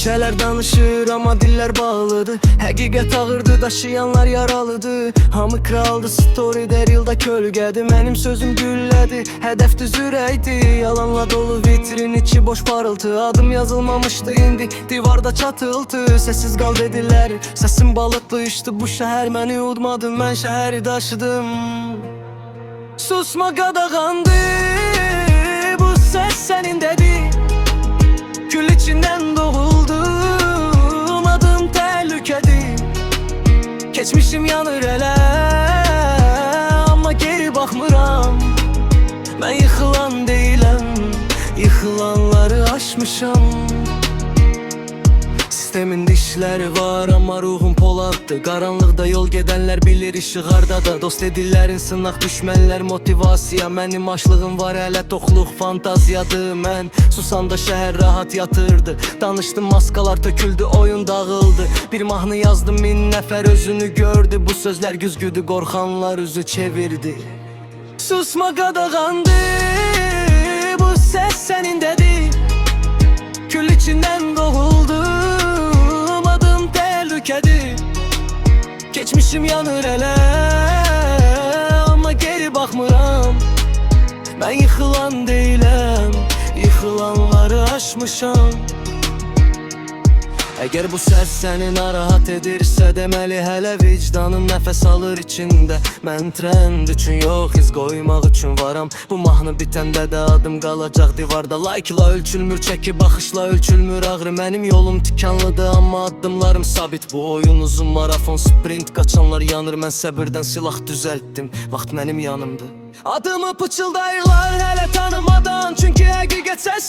Küçələr danışır amma dillər bağlıdır. Həqiqət ağırdı, daşıyanlar yaralıdır. Hamı kraldı, story derilda kölgədir. Mənim sözüm güllədi, hədəf düz ürəkdi. Yalanla dolu vitrin, içi boş parıltı. Adım yazılmamışdı, indi divarda çatıltı. Sessiz qal dedilər, səsim balıqlı işdi. Bu şəhər məni udmadı, mən şəhəri daşıdım. Susma qadağandı, bu səs sənin dedi. Kül içindən doğuldum, adım təhlükədir. Keçmişim yanır elə, amma geri baxmıram. Mən yıxılan deyiləm, yıxılanları aşmışam. Sistemin dişləri var amma ruhum poladdır. Qaranlıqda yol gedənlər bilir işıq hardadır. Dost edirlərin sınaq, düşmənlər motivasiya. Mənim açlığım var hələ, toxluq fantaziyadır. Mən susanda şəhər rahat yatırdı. Danışdım, maskalar töküldü, oyun dağıldı. Bir mahnı yazdım, 1000 nəfər özünü gördü. Bu sözlər güzgüdü, qorxanlar üzü çevirdi. Susma qadağandı, bu səs sənin dedi. Kül içindən doğuldum, adım təhlükədir. Keçmişim yanır elə, amma geri baxmıram. Mən yıxılan deyiləm, yıxılanları aşmışam. Əgər bu səs səni narahat edirsə, deməli hələ vicdanın nəfəs alır içində. Mən trend üçün yox, iz qoymaq üçün varam. Bu mahnı bitəndə də adım qalacaq divarda. Like-la ölçülmür, çəki baxışla ölçülmür ağrı. Mənim yolum tikanlıdır, amma addımlarım sabit. Bu oyun uzun marafon, sprint, qaçanlar yanır. Mən səbirdən silah düzəltdim, vaxt mənim yanımdır. Adımı pıçıldayırlar hələ tanımadan, çünki həqiqət səs